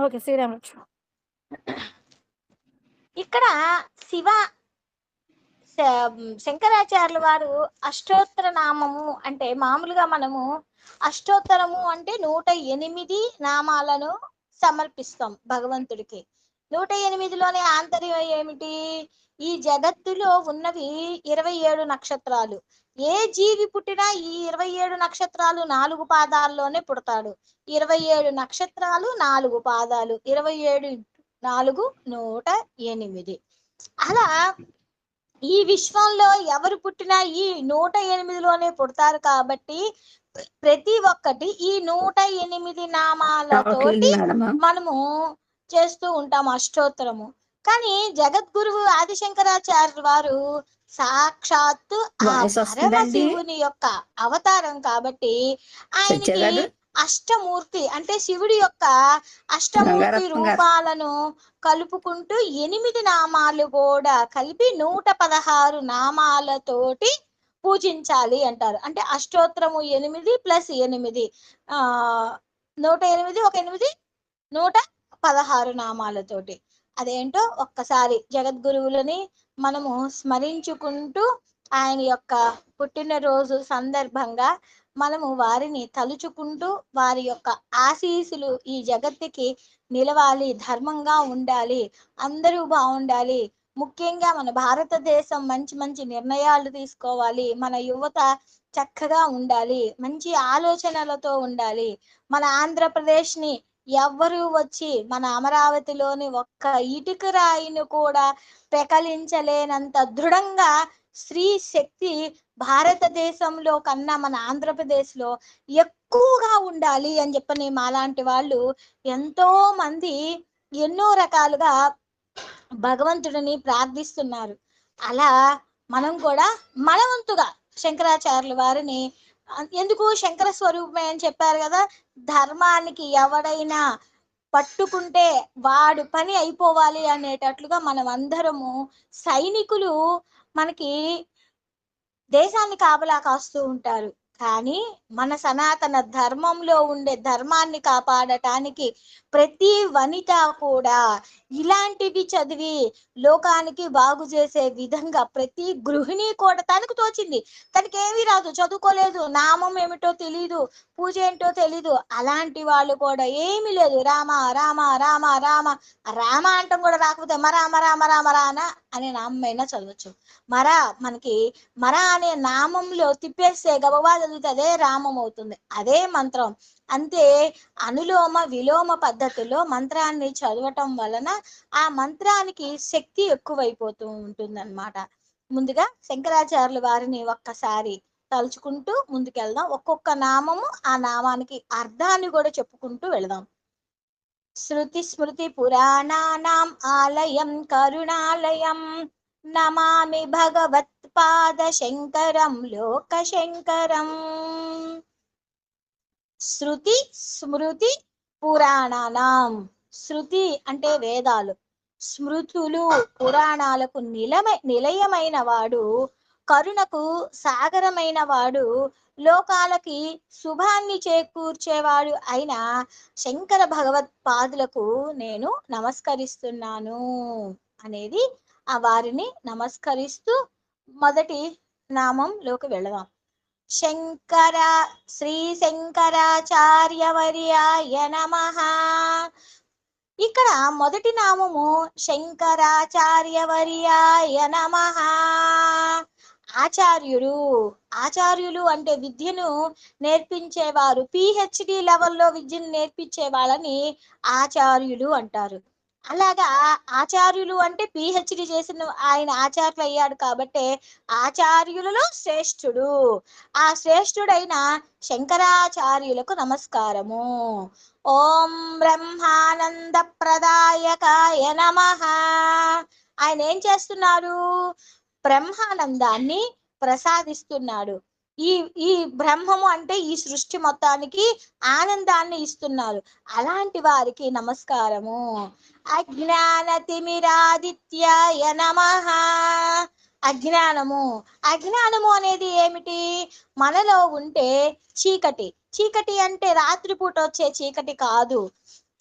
Okay. Srirama రక్ష. ఇక్కడ శివ శంకరాచార్యుల వారు అష్టోత్తర నామము అంటే మామూలుగా మనము అష్టోత్తరము అంటే 108 నామాలను సమర్పిస్తాం భగవంతుడికి. 108లోనే ఆంతర్యం ఏమిటి? ఈ జగత్తులో ఉన్నవి 27 నక్షత్రాలు. ఏ జీవి పుట్టినా ఈ 27 నక్షత్రాలు 4 పాదాల్లోనే పుడతాడు. 27 నక్షత్రాలు 4 పాదాలు, 27 4 108. అలా ఈ విశ్వంలో ఎవరు పుట్టినా ఈ 108లోనే పుడతారు కాబట్టి ప్రతి ఒక్కటి ఈ 108 నామాలతోటి మనము చేస్తూ ఉంటాము అష్టోత్తరము. కానీ జగద్గురువు ఆదిశంకరాచార్య వారు సాక్షాత్తు ఆ పరమశివుని యొక్క అవతారం కాబట్టి ఆయనకి అష్టమూర్తి అంటే శివుడి యొక్క అష్టమూర్తి రూపాలను కలుపుకుంటూ 8 నామాలు కూడా కలిపి 116 నామాలతోటి పూజించాలి అంటారు. అంటే అష్టోత్తరము 8 + 8 108 ఒక 8 116 నామాలతోటి. అదేంటో ఒక్కసారి జగద్గురువులని మనము స్మరించుకుంటూ ఆయన యొక్క పుట్టినరోజు సందర్భంగా మనము వారిని తలుచుకుంటూ వారి యొక్క ఆశీస్సులు ఈ జగత్తుకి నిలవాలి, ధర్మంగా ఉండాలి, అందరూ బాగుండాలి, ముఖ్యంగా మన భారతదేశం మంచి మంచి నిర్ణయాలు తీసుకోవాలి, మన యువత చక్కగా ఉండాలి, మంచి ఆలోచనలతో ఉండాలి, మన ఆంధ్రప్రదేశ్ని ఎవ్వరూ వచ్చి మన అమరావతిలోని ఒక్క ఇటుక రాయిని కూడా పెకలించలేనంత దృఢంగా స్త్రీ శక్తి భారతదేశంలో కన్నా మన ఆంధ్రప్రదేశ్లో ఎక్కువగా ఉండాలి అని చెప్పని మాలాంటి వాళ్ళు ఎంతో మంది ఎన్నో రకాలుగా భగవంతుడిని ప్రార్థిస్తున్నారు. అలా మనం కూడా మనవంతుగా శంకరాచార్యుల వారిని, ఎందుకు శంకర స్వరూపమే అని చెప్పారు కదా, ధర్మానికి ఎవడైనా పట్టుకుంటే వాడు పని అయిపోవాలి అనేటట్లుగా మనం అందరము సైనికులు మనకి దేశాన్ని కాపలా కాస్తూ ఉంటారు. కానీ మన సనాతన ధర్మంలో ఉండే ధర్మాన్ని కాపాడటానికి ప్రతి వనిత కూడా ఇలాంటివి చదివి లోకానికి బాగు చేసే విధంగా ప్రతి గృహిణి కూడా తనకు తోచింది, తనకి ఏమీ రాదు, చదువుకోలేదు, నామం ఏమిటో తెలీదు, పూజ ఏంటో తెలీదు, అలాంటి వాళ్ళు కూడా ఏమీ లేదు, రామ రామ రామ రామ రామ అంటాం కూడా రాకపోతే మరామ రామ రామ రాన అనే నామైనా చదవచ్చు. మనకి మరా అనే నామంలో తిప్పేస్తే గబగబా చదివితే అదే రామం అవుతుంది, అదే మంత్రం. అంతే అనులోమ విలోమ పద్ధతిలో మంత్రాన్ని చదవటం వలన ఆ మంత్రానికి శక్తి ఎక్కువైపోతూ ఉంటుంది అన్నమాట. ముందుగా శంకరాచార్యుల వారిని ఒక్కసారి తలుచుకుంటూ ముందుకెళ్దాం. ఒక్కొక్క నామము ఆ నామానికి అర్థాన్ని కూడా చెప్పుకుంటూ వెళదాం. శృతి స్మృతి పురాణానాం ఆలయం కరుణాలయం నమామి భగవత్పాద శంకరం లోకశంకరం. శృతి స్మృతి పురాణానాం, శృతి అంటే వేదాలు, స్మృతులు పురాణాలకు నిలయమైన వాడు, కరుణకు సాగరమైన వాడు, లోకాలకి శుభాన్ని చేకూర్చేవాడు అయిన శంకర భగవత్పాదులకు నేను నమస్కరిస్తున్నాను అనేది ఆ వారిని నమస్కరిస్తూ మొదటి నామంలోకి వెళదాం. శంకర శ్రీ శంకరాచార్యవర్యాయ నమః. ఇక్కడ మొదటి నామము శంకరాచార్యవర్యాయ నమః. ఆచార్యులు అంటే విద్యను నేర్పించేవారు, PhD లెవెల్లో విద్యను నేర్పించే వాళ్ళని ఆచార్యులు అంటారు. అలాగా ఆచార్యులు అంటే PhD చేసిన ఆయన ఆచార్యులు అయ్యాడు కాబట్టి ఆచార్యులలో శ్రేష్ఠుడు, ఆ శ్రేష్ఠుడైన శంకరాచార్యులకు నమస్కారము. ఓం బ్రహ్మానంద ప్రదాయకాయ నమః. ఆయన ఏం చేస్తున్నారు? బ్రహ్మానందాన్ని ప్రసాదిస్తున్నాడు. ఈ ఈ బ్రహ్మము అంటే ఈ సృష్టి మొత్తానికి ఆనందాన్ని ఇస్తున్నారు. అలాంటి వారికి నమస్కారము. అజ్ఞాన తిమిరాదిత్యాయ నమః. అజ్ఞానము అనేది ఏమిటి? మనలో ఉంటే చీకటి అంటే రాత్రిపూట వచ్చే చీకటి కాదు,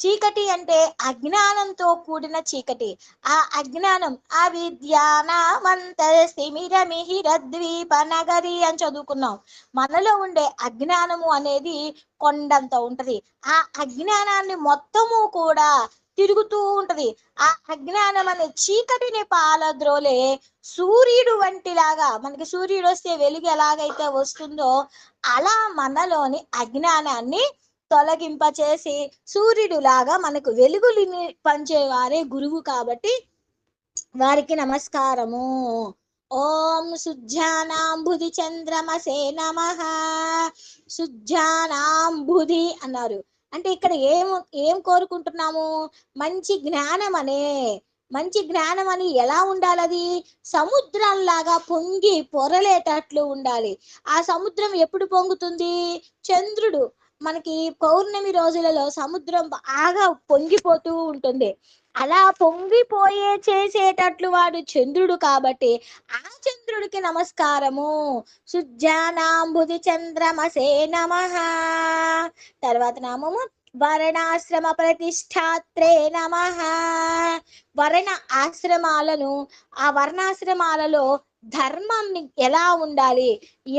చీకటి అంటే అజ్ఞానంతో కూడిన చీకటి. ఆ అజ్ఞానం అవిద్యానామంతస్తిమిరమిహిరద్వీప నగరి అని చదువుకున్నాం. మనలో ఉండే అజ్ఞానము అనేది కొండంత ఉంటది. ఆ అజ్ఞానాన్ని మొత్తము కూడా తిరుగుతూ ఉంటది. ఆ అజ్ఞానం అనే చీకటిని పాలద్రోలే సూర్యుడు వంటిలాగా, మనకి సూర్యుడు వస్తే వెలుగు ఎలాగైతే వస్తుందో అలా మనలోని అజ్ఞానాన్ని తొలగింపచేసి సూర్యుడు లాగా మనకు వెలుగులిని పంచేవారే గురువు. కాబట్టి వారికి నమస్కారము. ఓం సుజ్ఞానాంబుధి చంద్రమసే నమః. సుజ్ఞానాంబుధి అన్నారు అంటే ఇక్కడ ఏం కోరుకుంటున్నాము? మంచి జ్ఞానం మంచి జ్ఞానం అని ఎలా ఉండాలి? అది సముద్రంలాగా పొంగి పొరలేటట్లు ఉండాలి. ఆ సముద్రం ఎప్పుడు పొంగుతుంది? చంద్రుడు మనకి పౌర్ణమి రోజులలో సముద్రం బాగా పొంగిపోతూ ఉంటుంది. అలా పొంగిపోయే చేసేటట్లు వాడు చంద్రుడు. కాబట్టి ఆ చంద్రుడికి నమస్కారము. సుజ్ఞానాంబుధి చంద్రమసే నమః. తర్వాత నామము వర్ణాశ్రమ ప్రతిష్టాత్రే నమః. వర్ణ ఆశ్రమాలను, ఆ వర్ణాశ్రమాలలో ధర్మాన్ని ఎలా ఉండాలి,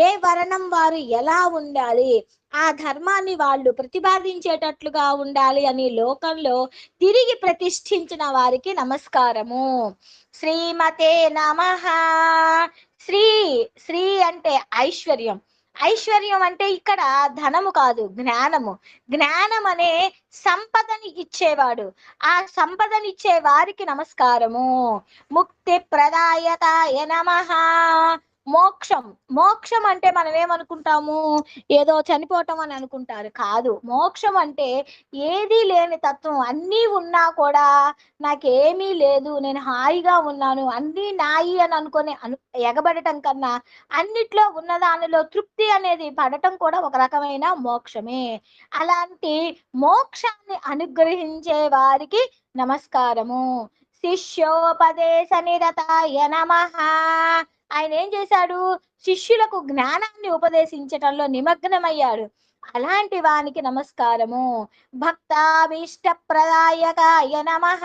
ఏ వర్ణం వారు ఎలా ఉండాలి, ఆ ధర్మాన్ని వాళ్ళు ప్రతిపాదించేటట్లుగా ఉండాలి అని లోకంలో తిరిగి ప్రతిష్ఠించిన వారికి నమస్కారము. శ్రీమతే నమః. శ్రీ శ్రీ అంటే ఐశ్వర్యం. ఐశ్వర్యం అంటే ఇక్కడ ధనము కాదు, జ్ఞానము. జ్ఞానం అనే సంపదని ఇచ్చేవాడు. ఆ సంపదనిచ్చే వారికి నమస్కారము. ముక్తి ప్రదాయకాయ నమః. మోక్షం. మోక్షం అంటే మనం ఏమనుకుంటాము? ఏదో చనిపోవటం అని అనుకుంటారు. కాదు. మోక్షం అంటే ఏదీ లేని తత్వం. అన్నీ ఉన్నా కూడా నాకేమీ లేదు, నేను హాయిగా ఉన్నాను, అన్నీ నాయి అని అనుకొని ఎగబడటం కన్నా అన్నిట్లో ఉన్న దానిలో తృప్తి అనేది పడటం కూడా ఒక రకమైన మోక్షమే. అలాంటి మోక్షాన్ని అనుగ్రహించే వారికి నమస్కారము. శిష్యోపదేశ నిరతాయ నమః. ఆయన ఏం చేశాడు? శిష్యులకు జ్ఞానాన్ని ఉపదేశించటంలో నిమగ్నమయ్యాడు. అలాంటి వానికి నమస్కారము. భక్తాభీష్ట ప్రదాయకాయ నమః.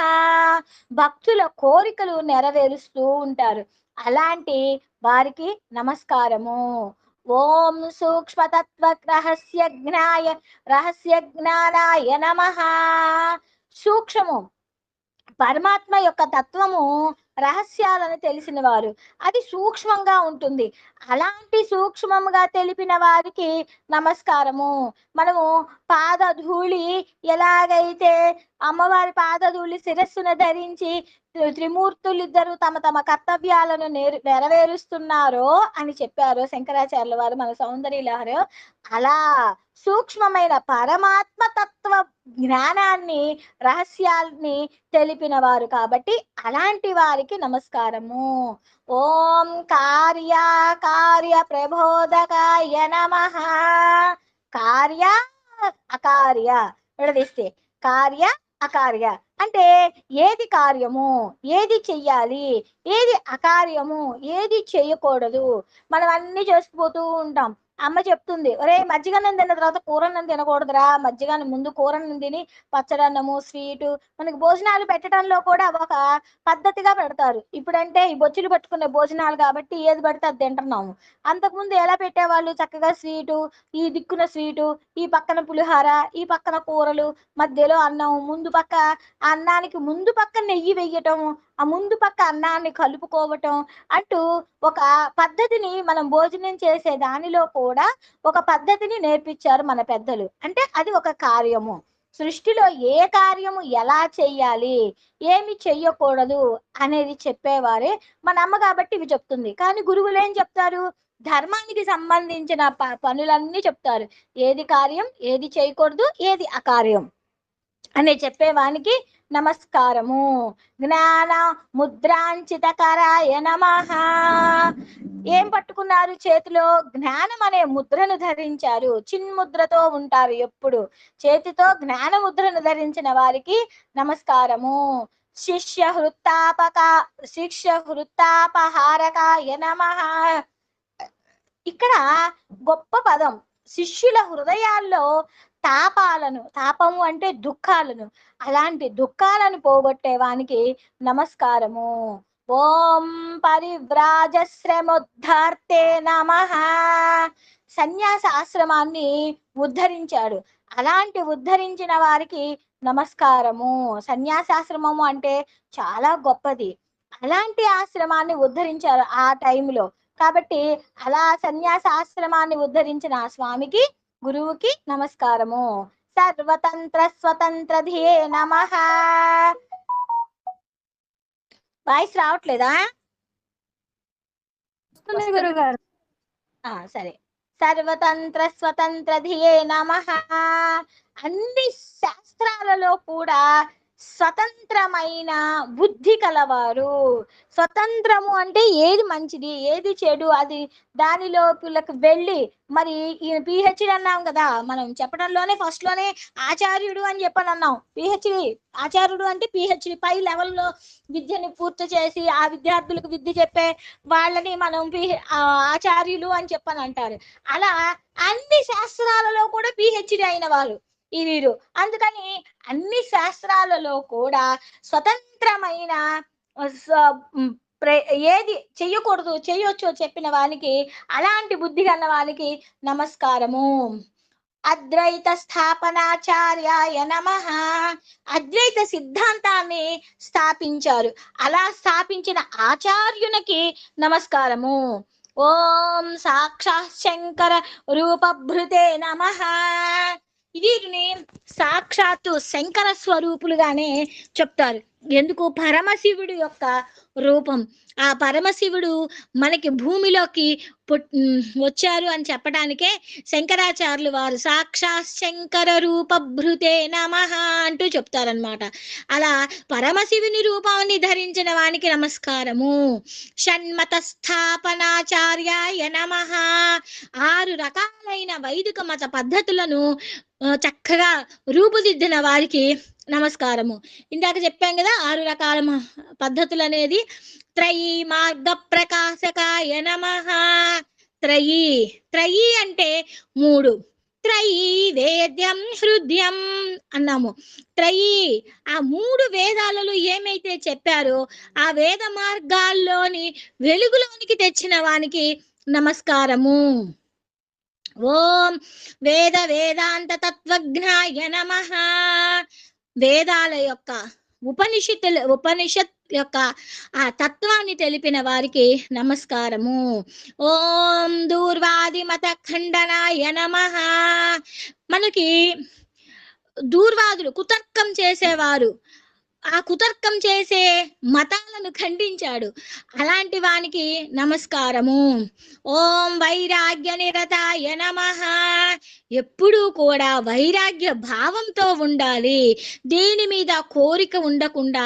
భక్తుల కోరికలు నెరవేరుస్తూ ఉంటారు. అలాంటి వారికి నమస్కారము. ఓం సూక్ష్మతత్వ రహస్య జ్ఞానాయ నమః. సూక్ష్మము పరమాత్మ యొక్క తత్వము, రహస్యాలను తెలిసిన వారు. అది సూక్ష్మంగా ఉంటుంది. అలాంటి సూక్ష్మముగా తెలిపిన వారికి నమస్కారము. మనము పాదధూళి ఎలాగైతే అమ్మవారి పాదధూళి శిరస్సున ధరించి త్రిమూర్తులిద్దరూ తమ తమ కర్తవ్యాలను నెరవేరుస్తున్నారో అని చెప్పారు శంకరాచార్యుల వారు మన సౌందర్య లహరి. అలా సూక్ష్మమైన పరమాత్మ తత్వ జ్ఞానాన్ని, రహస్యాల్ని తెలిపిన వారు. కాబట్టి అలాంటి వారికి నమస్కారము. ఓం కార్య ప్రబోధకాయ నమః. కార్య అకార్య విడదీస్తే కార్య అకార్య అంటే ఏది కార్యము, ఏది చెయ్యాలి, ఏది అకార్యము, ఏది చేయకూడదు. మనం అన్ని చేసుకుపోతూ ఉంటాం. అమ్మ చెప్తుంది, ఒరే మజ్జిగన్నం తిన్న తర్వాత కూరన్నం తినకూడదురా, మజ్జిగన్నం ముందు కూరన్నం తిని పచ్చడన్నము స్వీటు. మనకి భోజనాలు పెట్టడంలో కూడా ఒక పద్ధతిగా పెడతారు. ఇప్పుడంటే ఈ బొచ్చులు పట్టుకునే భోజనాలు కాబట్టి ఏది పడితే అది తింటున్నాము. అంతకుముందు ఎలా పెట్టేవాళ్ళు? చక్కగా స్వీటు, ఈ దిక్కున స్వీటు, ఈ పక్కన పులిహార, ఈ పక్కన కూరలు, మధ్యలో అన్నం, ముందు పక్క అన్నానికి ముందు పక్క నెయ్యి వెయ్యటం, ఆ ముందు పక్క అన్నాన్ని కలుపుకోవటం అంటూ ఒక పద్ధతిని మనం భోజనం చేసే దానిలో కూడా ఒక పద్ధతిని నేర్పించారు మన పెద్దలు. అంటే అది ఒక కార్యము. సృష్టిలో ఏ కార్యము ఎలా చెయ్యాలి, ఏమి చెయ్యకూడదు అనేది చెప్పేవారే మన అమ్మ. కాబట్టి ఇవి చెప్తుంది. కానీ గురువులు ఏం చెప్తారు? ధర్మానికి సంబంధించిన పనులన్నీ చెప్తారు. ఏది కార్యం, ఏది చేయకూడదు, ఏది అకార్యం అని చెప్పేవానికి నమస్కారము. జ్ఞాన ముద్రాంచిత కరాయ నమః. ఏం పట్టుకున్నారు చేతిలో? జ్ఞానం అనే ముద్రను ధరించారు. చిన్ముద్రతో ఉంటారు ఎప్పుడు. చేతితో జ్ఞాన ముద్రను ధరించిన వారికి నమస్కారము. శిష్య హృత్తాపహారకాయ నమః. ఇక్కడ గొప్ప పదం. శిష్యుల హృదయాల్లో తాపాలను, తాపము అంటే దుఃఖాలను, అలాంటి దుఃఖాలను పోగొట్టే వానికి నమస్కారము. ఓం పరివ్రాజశ్రమోద్ధార్తే నమః. సన్యాస ఆశ్రమాన్ని ఉద్ధరించాడు, అలాంటి ఉద్ధరించిన వారికి నమస్కారము. సన్యాసాశ్రమము అంటే చాలా గొప్పది, అలాంటి ఆశ్రమాన్ని ఉద్ధరించారు ఆ టైంలో. కాబట్టి అలా సన్యాస ఆశ్రమాన్ని ఉద్ధరించిన ఆ స్వామికి, గురువుకి నమస్కారము. సర్వతంత్ర స్వతంత్ర ధియే నమః. వాయిస్ రావట్లేదా? గురుగారు. సరే. సర్వతంత్ర స్వతంత్ర ధియే నమః. అన్ని శాస్త్రాలలో కూడా స్వతంత్రమైన బుద్ధి కలవారు. స్వతంత్రము అంటే ఏది మంచిది ఏది చెడు అది దానిలోకి వెళ్ళి, మరి ఈ పిహెచ్డి అన్నాం కదా మనం, చెప్పడంలోనే ఫస్ట్ లోనే ఆచార్యుడు అని చెప్పని అన్నాం. పిహెచ్డి ఆచార్యుడు అంటే పిహెచ్డి పై లెవెల్లో విద్యని పూర్తి చేసి ఆ విద్యార్థులకు విద్య చెప్పే వాళ్ళని మనం ఆచార్యులు అని చెప్పని అంటారు. అలా అన్ని శాస్త్రాలలో కూడా పిహెచ్డి అయిన వాళ్ళు ఈ వీరు. అందుకని అన్ని శాస్త్రాలలో కూడా స్వతంత్రమైన ఏది చెయ్యకూడదు చెయ్యొచ్చు చెప్పిన వానికి, అలాంటి బుద్ధి గల వానికి నమస్కారము. అద్వైత స్థాపనాచార్యాయ నమః. అద్వైత సిద్ధాంతాన్ని స్థాపించారు, అలా స్థాపించిన ఆచార్యునికి నమస్కారము. ఓం సాక్షాత్ శంకర రూపభృతే నమః. వీరిని సాక్షాత్తు శంకర స్వరూపులుగానే చెప్తారు. ఎందుకు? పరమశివుడు యొక్క రూపం. ఆ పరమశివుడు మనకి భూమిలోకి వచ్చారు అని చెప్పడానికే శంకరాచార్యులు వారు సాక్షాత్ శంకర రూపభృతే నమః అంటూ చెప్తారనమాట. అలా పరమశివుని రూపాన్ని ధరించిన వానికి నమస్కారము. షణ్మత స్థాపనాచార్యాయ నమః. 6 రకాలైన వైదిక మత పద్ధతులను చక్కగా రూపుదిద్దిన వారికి నమస్కారము. ఇందాక చెప్పాం కదా 6 రకాల పద్ధతులు అనేది. త్రయీ మార్గ ప్రకాశకాయ నమః. త్రయీ, త్రయీ అంటే 3. త్రయీ వేద్యం హృదయం అన్నాము. త్రయీ ఆ 3 వేదాలలో ఏమైతే చెప్పారో ఆ వేద మార్గాల్లోని వెలుగులోనికి తెచ్చిన వానికి నమస్కారము. ఓం వేద వేదాంత తత్వజ్ఞాయ నమః. వేదాల యొక్క ఉపనిషత్ యొక్క ఆ తత్వాన్ని తెలిపిన వారికి నమస్కారము. ఓం దూర్వాది మత ఖండనాయ నమః. మనకి దూర్వాదులు కుతర్కం చేసేవారు, ఆ కుతర్కం చేసే మతాలను ఖండించాడు, అలాంటి వానికి నమస్కారము. ఓం వైరాగ్య నిరతాయ నమః. ఎప్పుడూ కూడా వైరాగ్య భావంతో ఉండాలి, దేని మీద కోరిక ఉండకుండా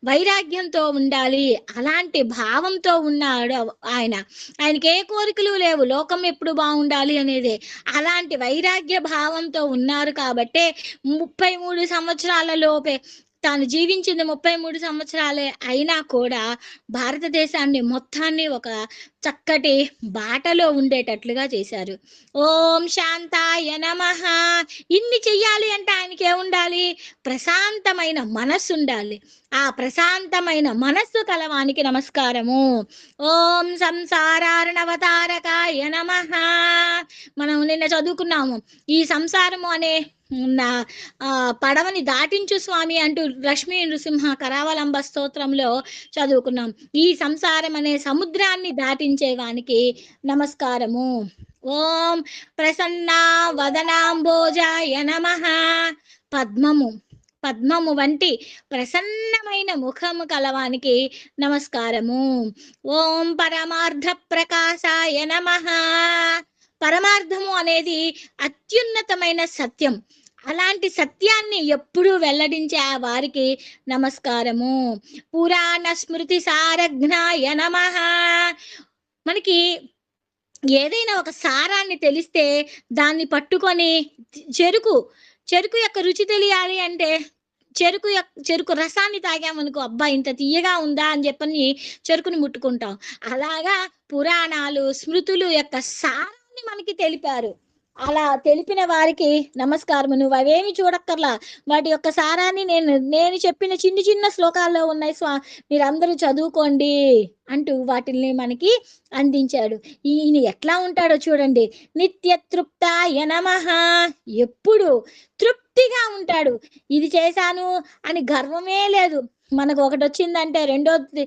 వైరాగ్యంతో ఉండాలి. అలాంటి భావంతో ఉన్నాడు ఆయన. ఆయనకి ఏ కోరికలు లేవు, లోకం ఎప్పుడు బాగుండాలి అనేదే. అలాంటి వైరాగ్య భావంతో ఉన్నారు కాబట్టే 33 సంవత్సరాల లోపే, తాను జీవించింది 33 సంవత్సరాలే అయినా కూడా భారతదేశాన్ని మొత్తాన్ని ఒక చక్కటి బాటలో ఉండేటట్లుగా చేశారు. ఓం శాంతాయ నమః. ఇన్ని చెయ్యాలి అంటే ఆయనకి ఏముండాలి? ప్రశాంతమైన మనస్సు ఉండాలి. ఆ ప్రశాంతమైన మనస్సు కలవానికి నమస్కారము. ఓం సంసారార్ణవతారకాయ నమః. మనం నిన్న చదువుకున్నాము, ఈ సంసారము అనే పడవని దాటించు స్వామి అంటూ లక్ష్మీ నృసింహ కరావలంబ స్తోత్రంలో చదువుకున్నాం. ఈ సంసారం అనే సముద్రాన్ని దాటించే వానికి నమస్కారము. ఓం ప్రసన్న వదనాంబోజాయ నమః. పద్మము వంటి ప్రసన్నమైన ముఖము కలవానికి నమస్కారము. ఓం పరమార్థ ప్రకాశాయ నమః. పరమార్థము అనేది అత్యున్నతమైన సత్యం, అలాంటి సత్యాన్ని ఎప్పుడూ వెల్లడించే ఆ వారికి నమస్కారము. పురాణ స్మృతి సారజ్ఞాయ నమః. మనకి ఏదైనా ఒక సారాన్ని తెలిస్తే దాన్ని పట్టుకొని చెరుకు యొక్క రుచి తెలియాలి అంటే చెరుకు రసాన్ని తాగామనుకో, అబ్బా ఇంత తీయగా ఉందా అని చెప్పని చెరుకుని ముట్టుకుంటాం. అలాగా పురాణాలు స్మృతులు యొక్క సారాన్ని మనకి తెలిపారు. అలా తెలిపిన వారికి నమస్కారం. నువ్వు అవేమి చూడక్కర్లా, వాటి యొక్క సారాన్ని నేను చెప్పిన చిన్న చిన్న శ్లోకాల్లో ఉన్నాయి మీరందరూ చదువుకోండి అంటూ వాటిని మనకి అందించాడు. ఈయన ఎట్లా ఉంటాడో చూడండి. నిత్య తృప్తాయ నమః, ఎప్పుడు తృప్తిగా ఉంటాడు. ఇది చేశాను అని గర్వమే లేదు. మనకు ఒకటి వచ్చిందంటే రెండోది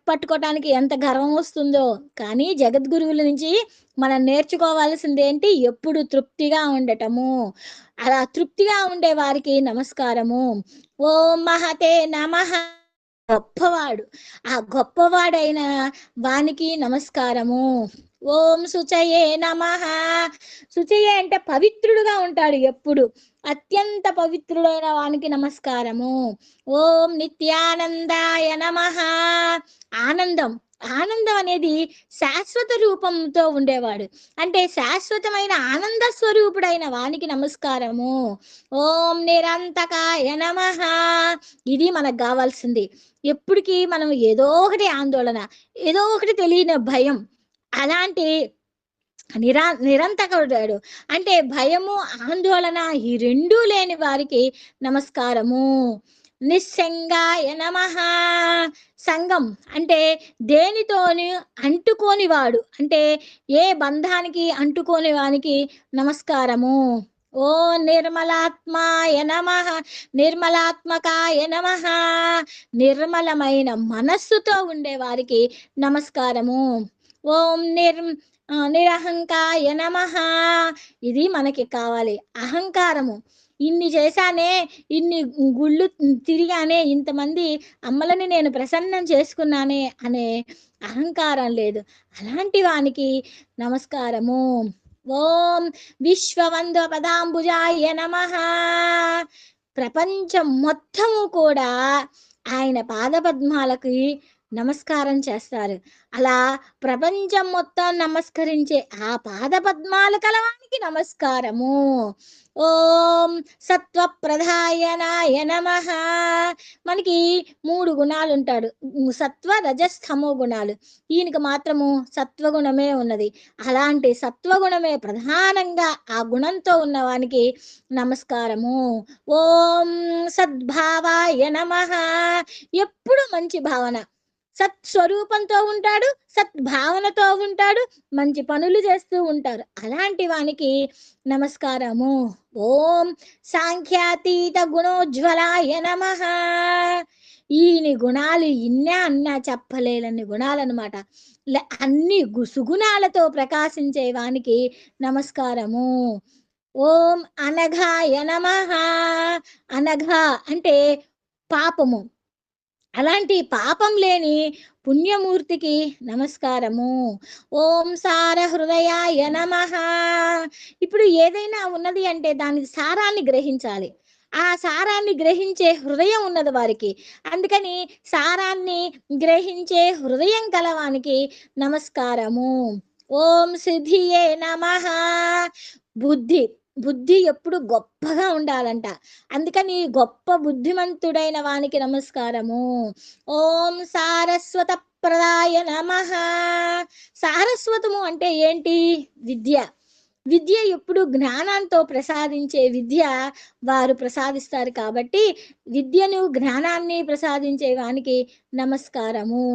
పట్టుకోవటానికి ఎంత గర్వం వస్తుందో. కానీ జగద్గురువుల నుంచి మనం నేర్చుకోవాల్సింది ఏంటి? ఎప్పుడు తృప్తిగా ఉండటము. అలా తృప్తిగా ఉండే వారికి నమస్కారము. ఓం మహతే నమః, గొప్పవాడు, ఆ గొప్పవాడైన వానికి నమస్కారము. ఓం శుచయే నమః, శుచయే అంటే పవిత్రుడుగా ఉంటాడు ఎప్పుడు, అత్యంత పవిత్రుడైన వానికి నమస్కారము. ఓం నిత్యానందాయ నమః, ఆనందం, ఆనందం అనేది శాశ్వత రూపంతో ఉండేవాడు, అంటే శాశ్వతమైన ఆనంద స్వరూపుడైన వానికి నమస్కారము. ఓం నిరంతకాయ నమః, ఇది మనకు కావాల్సింది. ఎప్పటికీ మనం ఏదో ఒకటి ఆందోళన, ఏదో ఒకటి తెలియని భయం, అలాంటి నిరంతకుడాడు అంటే భయము ఆందోళన ఈ రెండూ లేని వారికి నమస్కారము. నిస్సంగాయ నమః, సంగం అంటే దేనితోని అంటుకోని వాడు, అంటే ఏ బంధానికి అంటుకోని వానికి నమస్కారము. ఓ నిర్మలాత్మాయ నమః, నిర్మలాత్మకాయ నమః, నిర్మలమైన మనస్సుతో ఉండే వారికి నమస్కారము. ఓం నిరహంకాయ నమః, ఇది మనకి కావాలి. అహంకారము, ఇన్ని చేశానే, ఇన్ని గుళ్ళు తిరిగానే, ఇంతమంది అమ్మలని నేను ప్రసన్నం చేసుకున్నానే అనే అహంకారం లేదు. అలాంటి వానికి నమస్కారము. ఓం విశ్వవంద పదాంబుజాయ నమః, ప్రపంచం మొత్తము కూడా ఆయన పాదపద్మాలకి నమస్కారం చేస్తారు. అలా ప్రపంచం మొత్తం నమస్కరించే ఆ పాదపద్మాల కలవానికి నమస్కారము. ఓం సత్వప్రధాయనాయ నమః, మనకి 3 గుణాలు ఉంటాడు, సత్వ రజస్తమో గుణాలు. ఈయనకి మాత్రము సత్వగుణమే ఉన్నది. అలాంటి సత్వగుణమే ప్రధానంగా ఆ గుణంతో ఉన్నవానికి నమస్కారము. ఓం సద్భావాయ నమః, ఎప్పుడు మంచి భావన, సత్స్వరూపంతో ఉంటాడు, సద్భావనతో ఉంటాడు, మంచి పనులు చేస్తూ ఉంటారు. అలాంటి వానికి నమస్కారము. ఓం సాంఖ్యాతీత గుణోజ్వలాయ నమః, ఈయన గుణాలు ఇన్నా అన్నా చెప్పలేనన్ని గుణాలన్నమాట. అన్ని సుగుణాలతో ప్రకాశించే వానికి నమస్కారము. ఓం అనఘాయ నమః, అనఘ అంటే పాపము, అలాంటి పాపం లేని పుణ్యమూర్తికి నమస్కారము. ఓం సార హృదయాయ నమః, ఇప్పుడు ఏదైనా ఉన్నది అంటే దానికి సారాన్ని గ్రహించాలి. ఆ సారాన్ని గ్రహించే హృదయం ఉన్నది వారికి, అందుకని సారాన్ని గ్రహించే హృదయం కలవానికి నమస్కారము. ఓం సిద్ధియే నమః, బుద్ధి, బుద్ధి ఎప్పుడు గొప్పగా ఉండాలంట, అందుకని గొప్ప బుద్ధిమంతుడైన వానికి నమస్కారము. ఓం సారస్వత ప్రదాయ నమః, సారస్వతము అంటే ఏంటి? విద్య, విద్య ఎప్పుడు జ్ఞానంతో ప్రసాదించే విద్య వారు ప్రసాదిస్తారు, కాబట్టి విద్యను జ్ఞానాన్ని ప్రసాదించే వానికి నమస్కారము.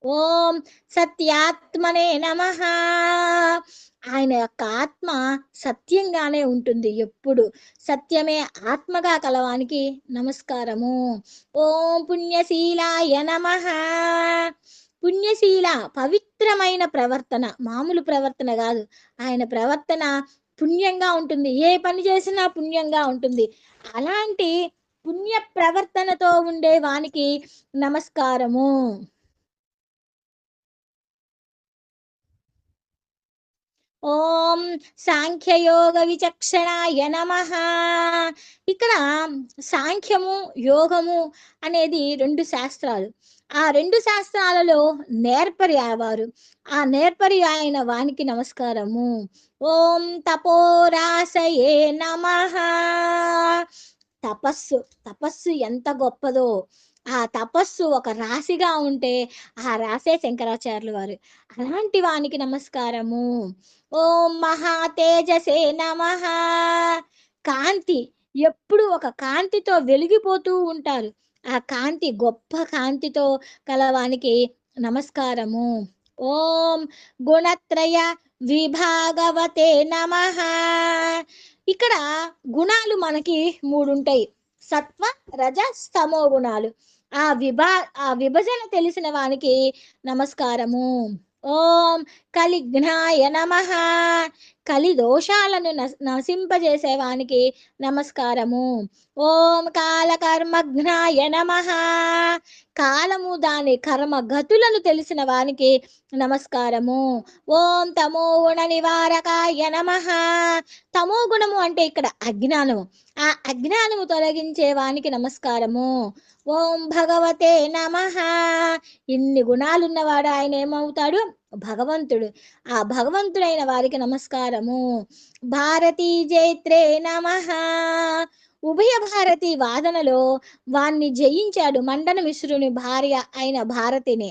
ఓం సత్యాత్మనే నమః, ఆయన యొక్క ఆత్మ సత్యంగానే ఉంటుంది, ఎప్పుడు సత్యమే ఆత్మగా కలవానికి నమస్కారము. ఓం పుణ్యశీలాయ నమః, పుణ్యశీల పవిత్రమైన ప్రవర్తన, మామూలు ప్రవర్తన కాదు, ఆయన ప్రవర్తన పుణ్యంగా ఉంటుంది, ఏ పని చేసినా పుణ్యంగా ఉంటుంది. అలాంటి పుణ్య ప్రవర్తనతో ఉండే వానికి నమస్కారము. ఓం సాంఖ్యయోగ విచక్షణాయ నమః, ఇక్కడ సాంఖ్యము యోగము అనేది 2 శాస్త్రాలు. ఆ 2 శాస్త్రాలలో నేర్పరి వారు, ఆ నేర్పరి ఆయన వానికి నమస్కారము. ఓం తపోరాసయే నమః, తపస్సు, తపస్సు ఎంత గొప్పదో, ఆ తపస్సు ఒక రాశిగా ఉంటే ఆ రాసే శంకరాచార్యులు వారు. అలాంటి వానికి నమస్కారము. ఓం మహా తేజసే నమః. కాంతి ఎప్పుడు ఒక కాంతితో వెలిగిపోతూ ఉంటారు. ఆ కాంతి గొప్ప కాంతితో కలవానికి నమస్కారము. ఓం గుణత్రయ విభాగవతే నమః. ఇక్కడ గుణాలు మనకి మూడుంటాయి. సత్వ రజ స్తమో గుణాలు. ఆ విభజన తెలిసిన వానికి నమస్కారము. ఓం కలిఘ్నాయ నమః. కలి దోషాలను నశింపజేసే వానికి నమస్కారము. ఓం కాలకర్మఘ్నాయ నమః. కాలము దాని కర్మ గతులను తెలిసిన వానికి నమస్కారము. ఓం తమో గుణ నివారకాయ నమః. తమో గుణము అంటే ఇక్కడ అజ్ఞానము. ఆ అజ్ఞానము తొలగించే వానికి నమస్కారము. ఓం భగవతే నమః. ఇన్ని గుణాలున్నవాడు ఆయన ఏమవుతాడు? భగవంతుడు. ఆ భగవంతుడైన వారికి నమస్కారము. భారతీ జైత్రే నమః. ఉభయ భారతి వాదనలో వాణ్ణి జయించాడు. మండన మిశ్రుని భార్య అయిన భారతిని.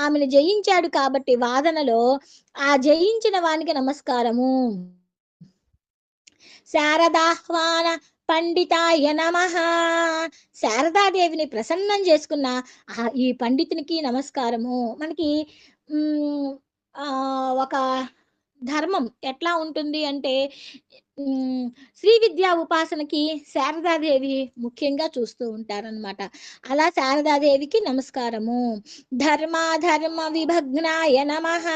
ఆమెను జయించాడు కాబట్టి వాదనలో ఆ జయించిన వానికి నమస్కారము. శారదాహ్వాన పండితాయ నమః. శారదాదేవిని ప్రసన్నం చేసుకున్న ఈ పండితునికి నమస్కారము. మనకి ఒక ధర్మం ఎట్లా ఉంటుంది అంటే శ్రీ విద్యా ఉపాసనకి శారదాదేవి ముఖ్యంగా చూస్తూ ఉంటారనమాట. అలా శారదాదేవికి నమస్కారము. ధర్మాధర్మ విభగ్నాయ నమః.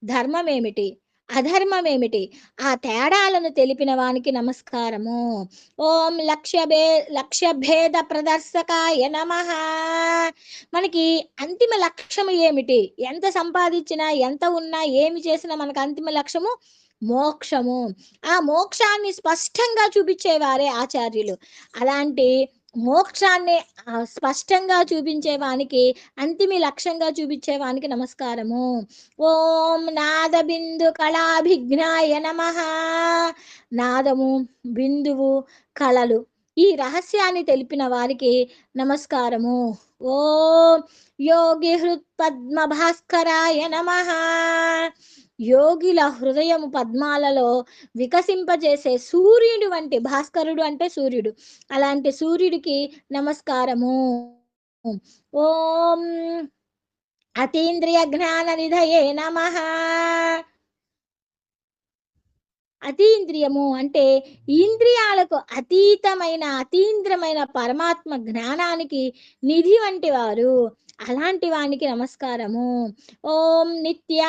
ధర్మం ఏమిటి, అధర్మం ఏమిటి, ఆ తేడాలను తెలిపిన వానికి నమస్కారము. ఓం లక్ష్యభేద ప్రదర్శకాయ నమః. మనకి అంతిమ లక్ష్యము ఏమిటి, ఎంత సంపాదించినా ఎంత ఉన్నా ఏమి చేసినా మనకు అంతిమ లక్ష్యము మోక్షము. ఆ మోక్షాన్ని స్పష్టంగా చూపించేవారే ఆచార్యులు. అలాంటి మోక్షాన్ని స్పష్టంగా చూపించే వానికి, అంతిమ లక్ష్యంగా చూపించే వానికి నమస్కారము. ఓం నాద బిందు కళాభిఘ్నాయ నమః. నాదము, బిందువు, కళలు ఈ రహస్యాన్ని తెలిపిన వారికి నమస్కారము. ఓం యోగి హృత్పద్మ భాస్కరాయ నమః. యోగిల హృదయము పద్మాలలో వికసింపజేసే సూర్యుడు వంటి, భాస్కరుడు అంటే సూర్యుడు, అలాంటి సూర్యుడికి నమస్కారము. ఓం అతీంద్రియ జ్ఞాన నిధయే నమః. అతీంద్రియము అంటే ఇంద్రియాలకు అతీంద్రమైన పరమాత్మ జ్ఞానానికి నిధి వంటి వారు. అలాంటి వానికి నమస్కారము. ఓం నిత్య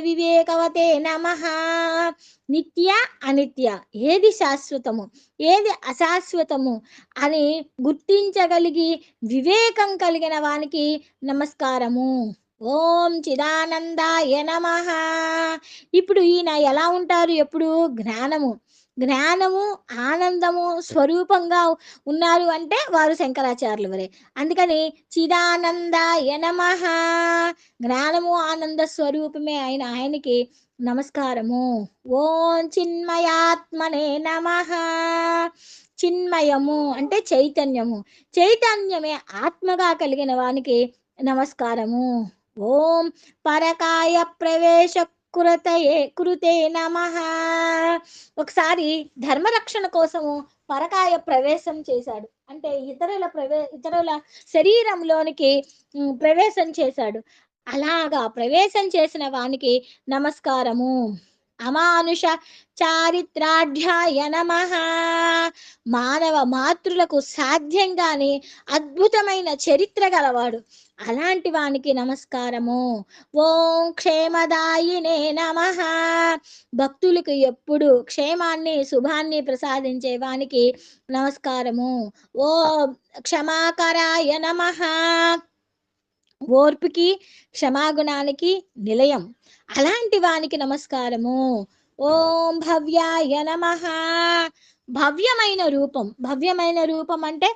వివేకవతే నమః. నిత్య అనిత్య, ఏది శాశ్వతము ఏది అశాశ్వతము అని గుర్తించగలిగి వివేకం కలిగిన వానికి నమస్కారము. ఓం చిదానందాయ నమః. ఇప్పుడు ఈయన ఎలా ఉంటారు? ఎప్పుడు జ్ఞానము ఆనందము స్వరూపంగా ఉన్నారు అంటే వారు శంకరాచార్యులు వరే. అందుకని చిదానందాయ నమః. జ్ఞానము ఆనంద స్వరూపమే అయిన ఆయనకి నమస్కారము. ఓం చిన్మయాత్మనే నమః. చిన్మయము అంటే చైతన్యము, చైతన్యమే ఆత్మగా కలిగిన వానికి నమస్కారము. ఓం పరకాయ ప్రవేశ కృతే నమః. ఒకసారి ధర్మరక్షణ కోసము పరకాయ ప్రవేశం చేశాడు. అంటే ఇతరుల శరీరంలోనికి ప్రవేశం చేశాడు. అలాగా ప్రవేశం చేసిన వానికి నమస్కారము. అమానుష చారిత్రాఢ్యాయ నమః. మానవ మాతృలకు సాధ్యంగాని అద్భుతమైన చరిత్ర గలవాడు. అలాంటి వానికి నమస్కారము. ఓం క్షేమదాయినే నమః. భక్తులకు ఎప్పుడు క్షేమాన్ని శుభాన్ని ప్రసాదించే వానికి నమస్కారము. ఓం క్షమాకరాయ నమః. ఓర్పుకి క్షమాగుణానికి నిలయం. అలాంటి వానికి నమస్కారము. ఓం భవ్యాయ నమః. భవ్యమైన రూపం అంటే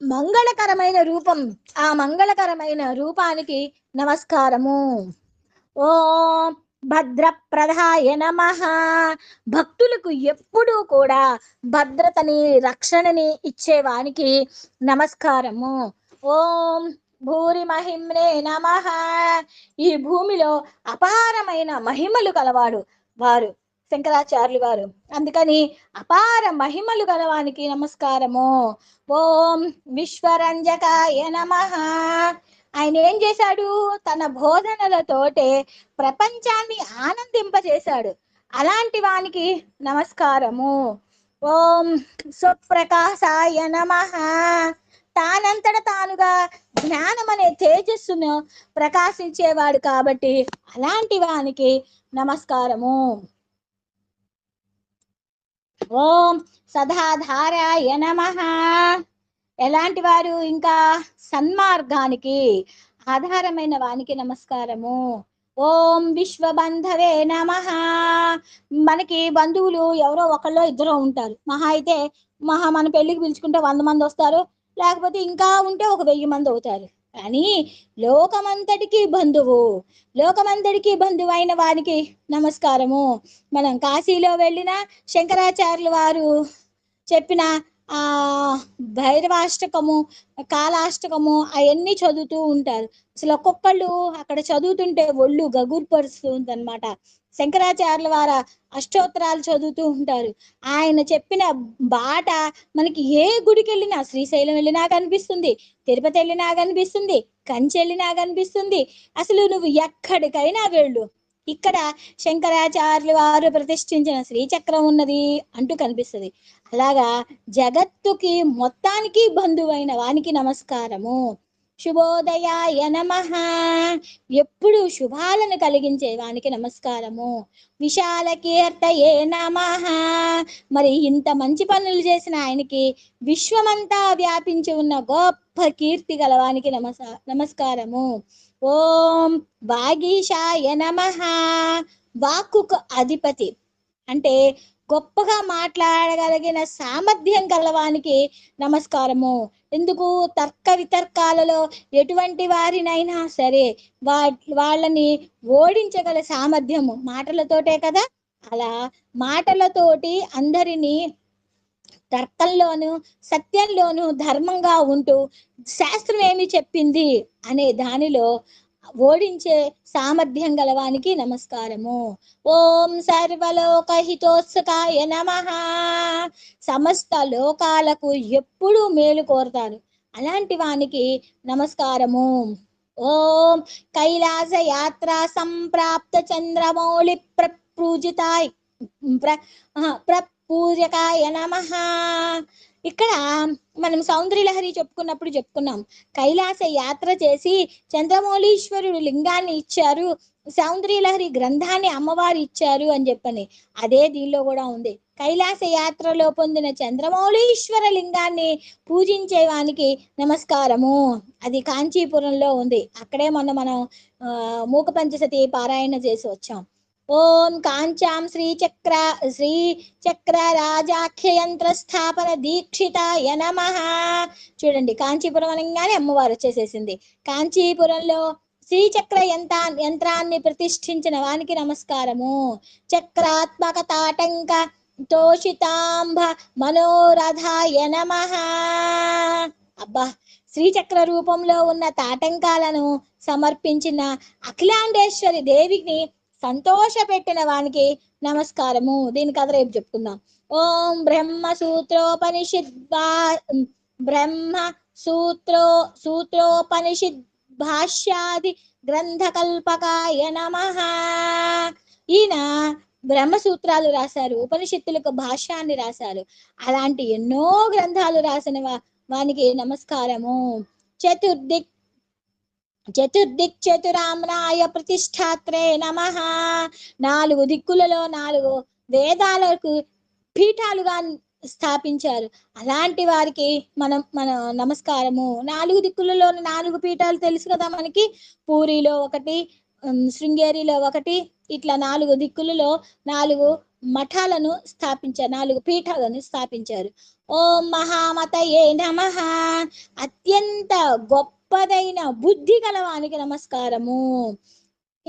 మంగళకరమైన రూపం. ఆ మంగళకరమైన రూపానికి నమస్కారము. ఓం భద్రప్రదాయ నమః. భక్తులకు ఎప్పుడూ కూడా భద్రతని రక్షణని ఇచ్చేవానికి నమస్కారము. ఓం భూరి మహిమ్నే నమః. ఈ భూమిలో అపారమైన మహిమలు కలవాడు వారు శంకరాచార్యులు వారు. అందుకని అపార మహిమలు గలవానికి నమస్కారము. ఓం విశ్వరంజకాయ నమః. ఆయన ఏం చేశాడు? తన బోధనలతోటే ప్రపంచాన్ని ఆనందింపజేశాడు. అలాంటి వానికి నమస్కారము. ఓం సుప్రకాశాయ నమః. తానంతట తానుగా జ్ఞానం అనే తేజస్సును ప్రకాశించేవాడు కాబట్టి అలాంటి వానికి నమస్కారము. ఓం సదాధారాయ నమః. ఎలాంటి వారు? ఇంకా సన్మార్గానికి ఆధారమైన వానికి నమస్కారము. ఓం విశ్వబంధవే నమః. మనకి బంధువులు ఎవరో ఒకళ్ళో ఇద్దరు ఉంటారు. మన పెళ్లికి పిలుచుకుంటే 100 మంది వస్తారు, లేకపోతే ఇంకా ఉంటే ఒక 1000 మంది అవుతారు. కానీ లోకమంతటికి బంధువు అయిన వారికి నమస్కారము. మనం కాశీలో వెళ్ళిన శంకరాచార్యులు వారు చెప్పిన ఆ భైరవాష్టకము, కాలాష్టకము అవన్నీ చదువుతూ ఉంటారు. అసలు ఒక్కొక్కళ్ళు అక్కడ చదువుతుంటే ఒళ్ళు గగుర్పరుస్తుంది అనమాట. శంకరాచార్యుల వారి అష్టోత్తరాలు చదువుతూ ఉంటారు. ఆయన చెప్పిన బాట మనకి ఏ గుడికి వెళ్ళినా, శ్రీశైలం వెళ్ళినా కనిపిస్తుంది, తిరుపతి వెళ్ళినా కనిపిస్తుంది, కంచి వెళ్ళినా కనిపిస్తుంది. అసలు నువ్వు ఎక్కడికైనా వెళ్ళు, ఇక్కడ శంకరాచార్యులు వారు ప్రతిష్ఠించిన శ్రీచక్రం ఉన్నది అంటూ కనిపిస్తుంది. అలాగా జగత్తుకి మొత్తానికి బంధువైన వానికి నమస్కారము. శుభోదయాయ నమః. ఎప్పుడు శుభాలను కలిగించే వానికి నమస్కారము. విశాల కీర్తయే నమః. మరి ఇంత మంచి పనులు చేసిన ఆయనకి విశ్వమంతా వ్యాపించి ఉన్న గొప్ప కీర్తి గలవానికి నమస్కారము. ఓం వాగీశాయ నమః. వాక్కుకు అధిపతి అంటే గొప్పగా మాట్లాడగలిగిన సామర్థ్యం గలవానికి నమస్కారము. ఎందుకు? తర్క వితర్కాలలో ఎటువంటి వారినైనా సరే వాళ్ళని ఓడించగల సామర్థ్యము మాటలతోటే కదా. అలా మాటలతోటి అందరినీ తర్కంలోను సత్యంలోను ధర్మంగా ఉంటూ శాస్త్రం ఏమి చెప్పింది అనే దానిలో ఓడించే సామర్థ్యం గలవానికి నమస్కారము. ఓం సర్వలోకహితోత్సకాయ నమః. సమస్త లోకాలకు ఎప్పుడూ మేలు కోరుతారు అలాంటి వానికి నమస్కారము. ఓం కైలాస యాత్ర సంప్రాప్త చంద్రమౌళి ప్రపూజకాయ నమః. ఇక్కడ మనం సౌందర్యలహరి చెప్పుకున్నాం. కైలాస యాత్ర చేసి చంద్రమౌళీశ్వరుడు లింగాన్ని ఇచ్చారు, సౌందర్యలహరి గ్రంథాన్ని అమ్మవారు ఇచ్చారు అని చెప్పని. అదే దీనిలో కూడా ఉంది. కైలాస యాత్రలో పొందిన చంద్రమౌళీశ్వర లింగాన్ని పూజించే వానికి నమస్కారము. అది కాంచీపురంలో ఉంది. అక్కడే మనం మూక పంచసతి పారాయణ చేసి వచ్చాం. ఓం కాంచాం శ్రీచక్ర రాజాఖ్యయంత్ర స్థాపన దీక్షితాయ నమః. చూడండి, కాంచీపురం అనగానే అమ్మవారు వచ్చేసేసింది. కాంచీపురంలో శ్రీచక్ర యంత్రాన్ని ప్రతిష్ఠించిన వానికి నమస్కారము. చక్రాత్మక తాటంక తోషితాంబ మనోరథాయ నమః. అబ్బా, శ్రీచక్ర రూపంలో ఉన్న తాటంకాలను సమర్పించిన అఖిలాండేశ్వరి దేవిని సంతోష పెట్టిన వానికి నమస్కారము. దీని కథ రేపు చెప్పుకుందాం. ఓం సూత్రోపనిషద్ భాష్యాది గ్రంథకల్పకాయ నమః. ఈయన బ్రహ్మసూత్రాలు రాశారు, ఉపనిషత్తులకు భాష్యాన్ని రాశారు. అలాంటి ఎన్నో గ్రంథాలు రాసిన వానికి నమస్కారము. చతుర్దిక్ చతురామ్నాయ ప్రతిష్టాత్రే నమః. 4 దిక్కులలో 4 వేదాలకు పీఠాలుగా స్థాపించారు. అలాంటి వారికి మన నమస్కారము. 4 దిక్కులలో 4 పీఠాలు తెలుసు కదా మనకి. పూరిలో 1, శృంగేరిలో 1, ఇట్లా 4 దిక్కులలో 4 మఠాలను స్థాపించారు, 4 పీఠాలను స్థాపించారు. ఓం మహామతయే నమః. అత్యంత గొప్పదైన బుద్ధి గలవానికి నమస్కారము.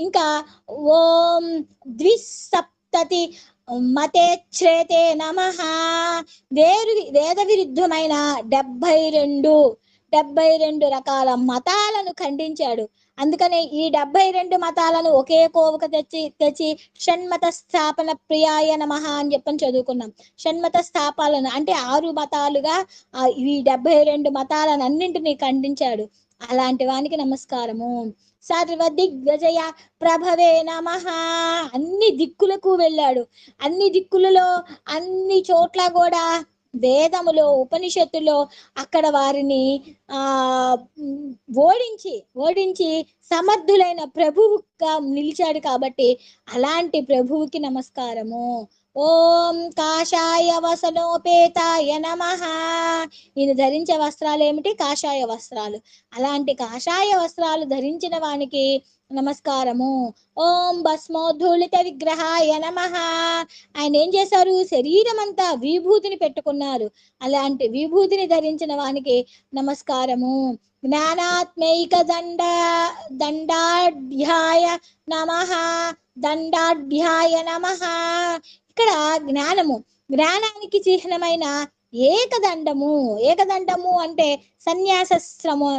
ఇంకా ఓం ద్విసప్తతి మతేచ్ఛ్రేతే నమః. వేద విరుద్ధమైన 72 రకాల మతాలను ఖండించాడు. అందుకనే ఈ 72 మతాలను ఒకే కోవకు తెచ్చి షణ్మత స్థాపన ప్రియాయ నమః అని చెప్పని చదువుకున్నాం. షణ్మత స్థాపాలను అంటే 6 మతాలుగా ఈ 72 మతాలను అన్నింటినీ ఖండించాడు. అలాంటి వానికి నమస్కారము. సర్వ దిగ్గజయ ప్రభవే నమః. అన్ని దిక్కులకు వెళ్ళాడు. అన్ని దిక్కులలో అన్ని చోట్ల కూడా వేదములో ఉపనిషత్తులో అక్కడ వారిని ఓడించి సమర్థులైన ప్రభువుగా నిలిచాడు. కాబట్టి అలాంటి ప్రభువుకి నమస్కారము. ఓం కాషాయ వసనోపేతాయ నమః. ఈయన ధరించే వస్త్రాలు ఏమిటి? కాషాయ వస్త్రాలు. అలాంటి కాషాయ వస్త్రాలు ధరించిన వానికి నమస్కారము. ఓం భస్మోద్ధూళిత విగ్రహాయ నమః. ఆయన ఏం చేశారు? శరీరం అంతా విభూతిని పెట్టుకున్నారు. అలాంటి విభూతిని ధరించిన వానికి నమస్కారము. జ్ఞానాత్మైక దండాఢ్యాయ నమః. దండాఢ్యాయ నమః. ఇక్కడ జ్ఞానానికి చిహ్నమైన ఏకదండము అంటే సన్యాసాశ్రమము.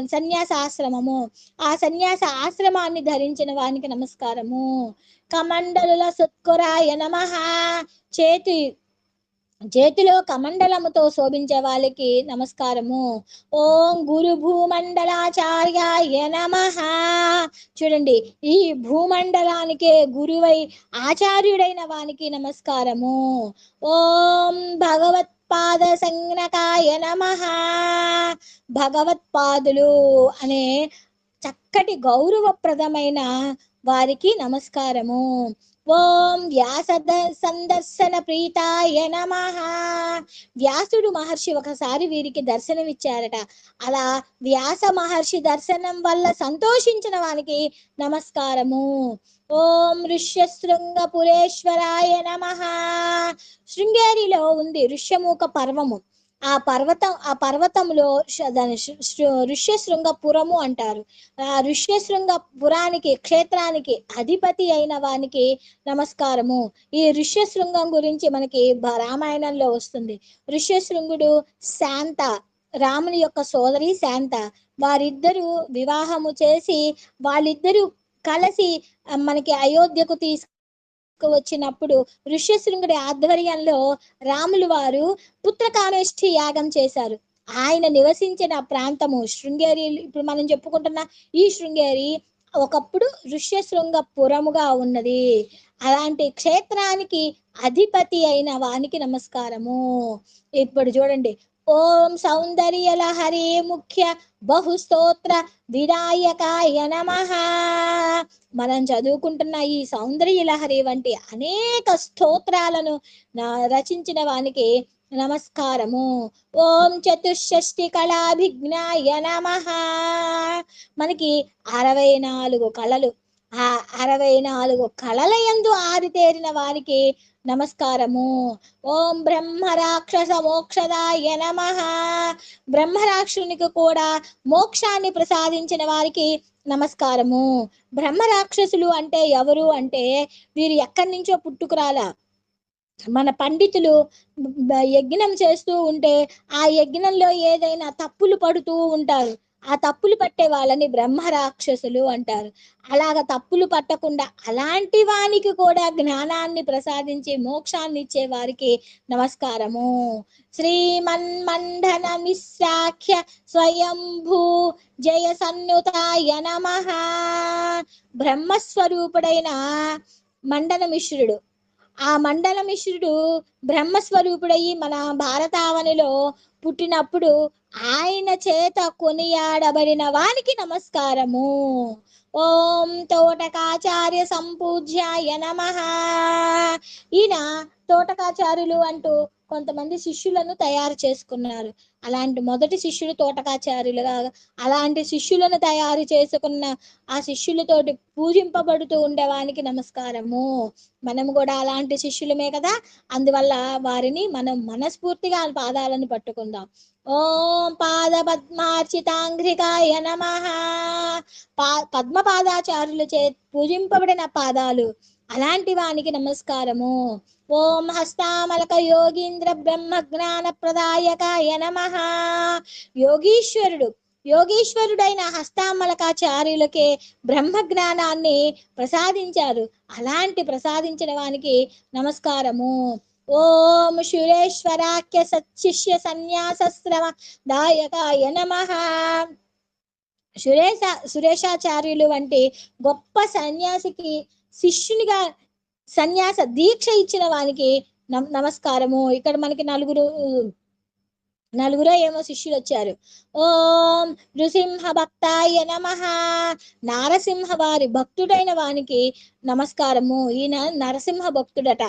ఆ సన్యాస ఆశ్రమాన్ని ధరించిన వానికి నమస్కారము. కమండలుల సుత్కురాయ నమః. చేతిలో కమండలముతో శోభించే వాళ్ళకి నమస్కారము. ఓం గురు భూమండలాచార్యాయ నమః. చూడండి, ఈ భూమండలానికే గురువై ఆచార్యుడైన వానికి నమస్కారము. ఓం భగవత్పాద సంజ్ఞకాయ నమః. భగవత్పాదులు అనే చక్కటి గౌరవప్రదమైన వారికి నమస్కారము. ఓం వ్యాస సందర్శన ప్రీతాయ నమః. వ్యాసుడు మహర్షి ఒకసారి వీరికి దర్శనమిచ్చారట. అలా వ్యాస మహర్షి దర్శనం వల్ల సంతోషించిన వానికి నమస్కారము. ఓం ఋష్యశృంగపురేశ్వరాయ నమః. శృంగేరిలో ఉంది ఋష్యమూక పర్వము. ఆ పర్వతంలో ఋష్యశృంగపురము అంటారు. ఆ ఋష్యశృంగపురానికి క్షేత్రానికి అధిపతి అయిన వానికి నమస్కారము. ఈ ఋష్యశృంగం గురించి మనకి రామాయణంలో వస్తుంది. ఋష్యశృంగుడు శాంత, రాముని యొక్క సోదరి శాంత, వారిద్దరూ వివాహము చేసి వాళ్ళిద్దరూ కలిసి మనకి అయోధ్యకు వచ్చినప్పుడు ఋష్యశృంగుడి ఆధ్వర్యంలో రాములు వారు పుత్రకామేష్ఠి యాగం చేశారు. ఆయన నివసించిన ప్రాంతము శృంగేరి. ఇప్పుడు మనం చెప్పుకుంటున్న ఈ శృంగేరి ఒకప్పుడు ఋష్యశృంగపురముగా ఉన్నది. అలాంటి క్షేత్రానికి అధిపతి అయిన వానికి నమస్కారము. ఇప్పుడు చూడండి, ఓం సౌందర్య లహరి ముఖ్య బహుస్తోత్ర వినాయకాయ నమః. మనం చదువుకుంటున్న ఈ సౌందర్య లహరి వంటి అనేక స్తోత్రాలను రచించిన వానికి నమస్కారము. ఓం చతుషష్టి కళాభిజ్ఞాయ నమః. మనకి 64 కళలు, ఆ 64 కళల యందు ఆరితేరిన వారికి నమస్కారము. ఓం బ్రహ్మ రాక్షస మోక్షదాయ నమః. బ్రహ్మరాక్షునికి కూడా మోక్షాన్ని ప్రసాదించిన వారికి నమస్కారము. బ్రహ్మ రాక్షసులు అంటే ఎవరు అంటే వీరు ఎక్కడి నుంచో పుట్టుకురాలా. మన పండితులు యజ్ఞం చేస్తూ ఉంటే ఆ యజ్ఞంలో ఏదైనా తప్పులు పడుతూ ఉంటారు. ఆ తప్పులు పట్టే వాళ్ళని బ్రహ్మ రాక్షసులు అంటారు. అలాగ తప్పులు పట్టకుండా అలాంటి వానికి కూడా జ్ఞానాన్ని ప్రసాదించి మోక్షాన్ని ఇచ్చే వారికి నమస్కారము. శ్రీమన్మండన మిశ్రాఖ్య స్వయంభూ జయ సన్నుతాయ నమః. బ్రహ్మస్వరూపుడైన మండన మిశ్రుడు, ఆ మండల మిశ్రుడు బ్రహ్మస్వరూపుడయ్యి మన భారతావనిలో పుట్టినప్పుడు ఆయన చేత కొనియాడబడిన వానికి నమస్కారము. ఓం తోటకాచార్య సంపూజ్యాయ నమః. ఈయన తోటకాచార్యులు అంటూ కొంతమంది శిష్యులను తయారు చేసుకున్నారు. అలాంటి మొదటి శిష్యుడు తోటకాచార్యులుగా, అలాంటి శిష్యులను తయారు చేసుకున్న ఆ శిష్యులతోటి పూజింపబడుతూ ఉండేవానికి నమస్కారము. మనం కూడా అలాంటి శిష్యులమే కదా. అందువల్ల వారిని మనం మనస్ఫూర్తిగా పాదాలను పట్టుకుందాం. ఓం పాద పద్మార్చితాంఘ్రికాయ నమః. పద్మపాదాచారుల చే పూజింపబడిన పాదాలు అలాంటి వానికి నమస్కారము. ఓం హస్తామలక యోగీంద్ర బ్రహ్మ జ్ఞాన ప్రదాయకాయ నమః. యోగీశ్వరుడైన హస్తామలకాచార్యులకే బ్రహ్మ జ్ఞానాన్ని ప్రసాదించారు. అలాంటి ప్రసాదించిన వానికి నమస్కారము. ఓం శురేశ్వరాఖ్య సత్శిష్య సన్యాసశ్రమ దాయకాయ నమః. సురేశాచార్యులు వంటి గొప్ప సన్యాసికి శిష్యునిగా సన్యాస దీక్ష ఇచ్చిన వానికి నమస్కారము. ఇక్కడ మనకి నలుగురో ఏమో శిష్యులు వచ్చారు. ఓం నృసింహ భక్తాయ నమః. నారసింహ వారి భక్తుడైన వానికి నమస్కారము. ఈయన నరసింహ భక్తుడట.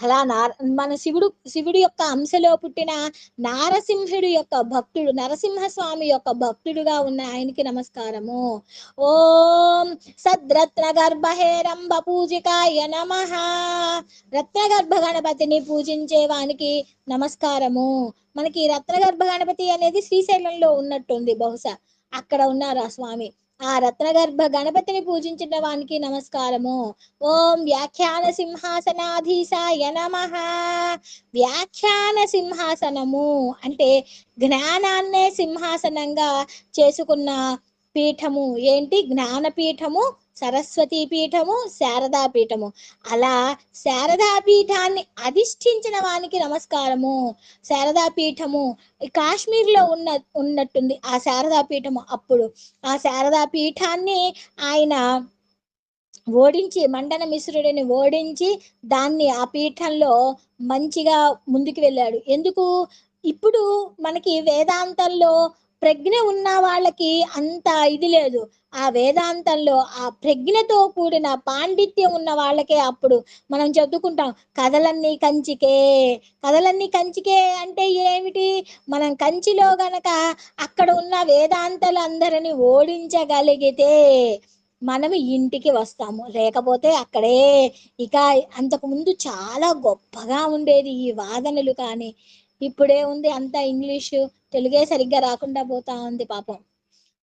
అలా మన శివుడి యొక్క అంశలో పుట్టిన నారసింహుడి యొక్క భక్తుడు, నరసింహస్వామి యొక్క భక్తుడుగా ఉన్న ఆయనకి నమస్కారము. ఓం సద్రత్న గర్భహేరంబ పూజికాయ నమః. రత్నగర్భ గణపతిని పూజించే వానికి నమస్కారము. మనకి రత్నగర్భ గణపతి అనేది శ్రీశైలంలో ఉన్నట్టుంది, బహుశా అక్కడ ఉన్నారు ఆ స్వామి. ఆ రత్నగర్భ గణపతిని పూజించిన వానికి నమస్కారము. ఓం వ్యాఖ్యాన సింహాసనాధీశాయ నమః. వ్యాఖ్యాన సింహాసనము అంటే జ్ఞానాన్నే సింహాసనంగా చేసుకున్న పీఠము ఏంటి? జ్ఞానపీఠము, సరస్వతీ పీఠము, శారదా పీఠము. అలా శారదా పీఠాన్ని అధిష్ఠించిన వానికి నమస్కారము. శారదా పీఠము కాశ్మీర్లో ఉన్నట్టుంది ఆ శారదా పీఠము. అప్పుడు ఆ శారదా పీఠాన్ని ఆయన ఓడించి, మండన మిశ్రుడిని ఓడించి దాన్ని ఆ పీఠంలో మంచిగా ముందుకు వెళ్ళాడు. ఎందుకు? ఇప్పుడు మనకి వేదాంతంలో ప్రజ్ఞ ఉన్న వాళ్ళకి అంత ఇది లేదు. ఆ వేదాంతంలో ఆ ప్రజ్ఞతో కూడిన పాండిత్యం ఉన్న వాళ్ళకే అప్పుడు మనం చదువుకుంటాం, కథలన్నీ కంచికే. కథలన్నీ కంచికే అంటే ఏమిటి? మనం కంచిలో గనక అక్కడ ఉన్న వేదాంతలందరినీ ఓడించగలిగితే మనం ఇంటికి వస్తాము. లేకపోతే అక్కడే ఇక అంతకు ముందు చాలా గొప్పగా ఉండేది ఈ వాదనలు. కానీ ఇప్పుడే ఉంది అంతా ఇంగ్లీషు, తెలుగే సరిగ్గా రాకుండా పోతా ఉంది పాపం.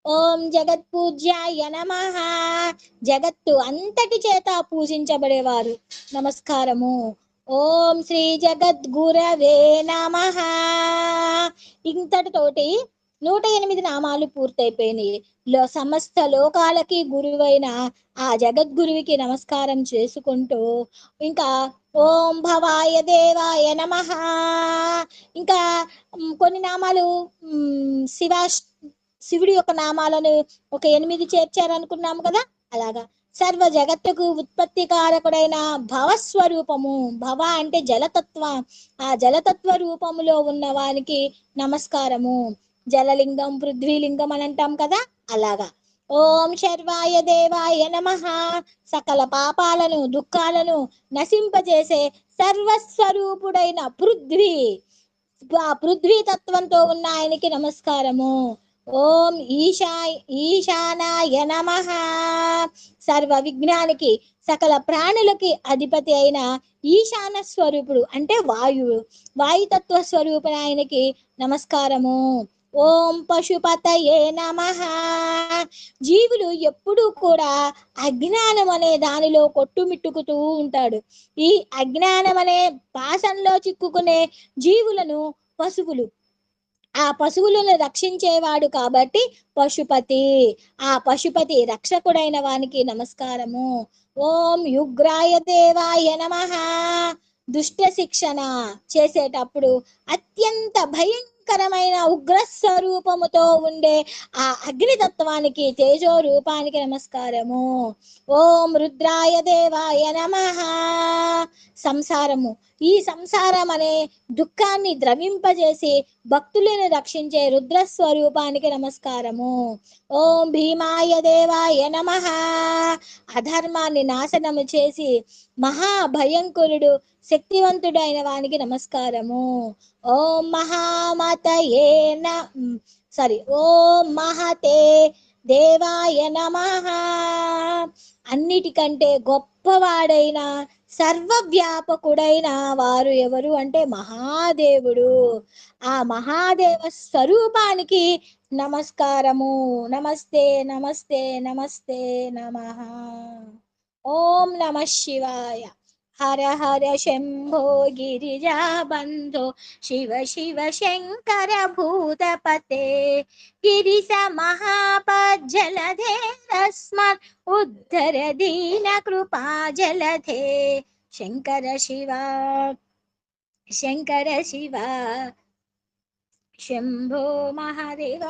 ఓం జగత్ పూజ్యాయ నమః. జగత్తు అంతటి చేత పూజించబడేవారు నమస్కారము. ఓం శ్రీ జగద్గురవే నమః. ఇంతటితోటి 108 నామాలు పూర్తయిపోయినాయి. సమస్త లోకాలకి గురువైన ఆ జగద్గురువికి నమస్కారం చేసుకుంటూ ఇంకా ఓం భవాయ దేవాయ నమః. ఇంకా కొన్ని నామాలు శివుడి యొక్క నామాలను ఒక 8 చేర్చారనుకున్నాము కదా. అలాగా సర్వ జగత్తుకు ఉత్పత్తి కారకుడైన భవస్వరూపము. భవ అంటే జలతత్వం. ఆ జలతత్వ రూపములో ఉన్న వారికి నమస్కారము. జలలింగం, పృథ్వీలింగం అని అంటాం కదా, అలాగా. ఓం శర్వాయ దేవాయ నమః. సకల పాపాలను, దుఃఖాలను నశింపజేసే సర్వస్వరూపుడైన ఆ పృథ్వీ తత్వంతో ఉన్న ఆయనకి నమస్కారము. ఓం ఈశానాయ నమః. సర్వ విజ్ఞానికి, సకల ప్రాణులకి అధిపతి అయిన ఈశాన స్వరూపుడు అంటే వాయువు, వాయుతత్వ స్వరూపుడు ఆయనకి నమస్కారము. ఓం పశుపతయే నమః. జీవులు ఎప్పుడూ కూడా అజ్ఞానం అనే దానిలో కొట్టుమిట్టుకుతూ ఉంటాడు. ఈ అజ్ఞానం అనే పాశంలో చిక్కుకునే జీవులను పశువులు, ఆ పశువులను రక్షించేవాడు కాబట్టి పశుపతి. ఆ పశుపతి రక్షకుడైన వానికి నమస్కారము. ఓం యుగ్రాయ దేవాయ నమః. దుష్ట శిక్షణ చేసేటప్పుడు అత్యంత భయంకరమైన ఉగ్ర స్వరూపముతో ఉండే ఆ అగ్నితత్వానికి, తేజో రూపానికి నమస్కారము. ఓం రుద్రాయ దేవాయ నమః. సంసారము, ఈ సంసారం అనే దుఃఖాన్ని ద్రవింపజేసి భక్తులను రక్షించే రుద్ర స్వరూపానికి నమస్కారము. ఓం భీమాయ దేవాయ నమః. అధర్మాన్ని నాశనము చేసి మహాభయంకరుడు, శక్తివంతుడైన వానికి నమస్కారము. ఓం మహామతయే ఓం మహతే దేవాయ నమః. అన్నిటికంటే గొప్పవాడైన సర్వవ్యాపకుడైన వారు ఎవరు అంటే మహాదేవుడు. ఆ మహాదేవ స్వరూపానికి నమస్కారము. నమస్తే నమస్తే నమస్తే నమః. ఓం నమ శివాయ. హర హర శంభో గిరిజా బంధో శివ శివ శంకర భూతపతే గిరిశ మహాపజ్జలధే తస్మాత్ ఉద్ధర దీన కృపా జలధే. శంకర శివ శంకర శివ శంభో మహాదేవ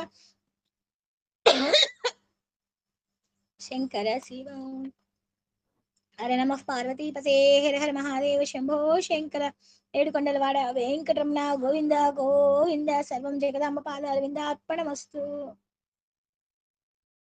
శంకర శివ. హర నమ పార్వతీపతే హర హర మహాదేవ శంభో శంకర. ఏడుకొండలవాడ వెంకటరమణ గోవింద గోవింద. సర్వం జగదాంబ పాదారవింద అర్పణమస్తు.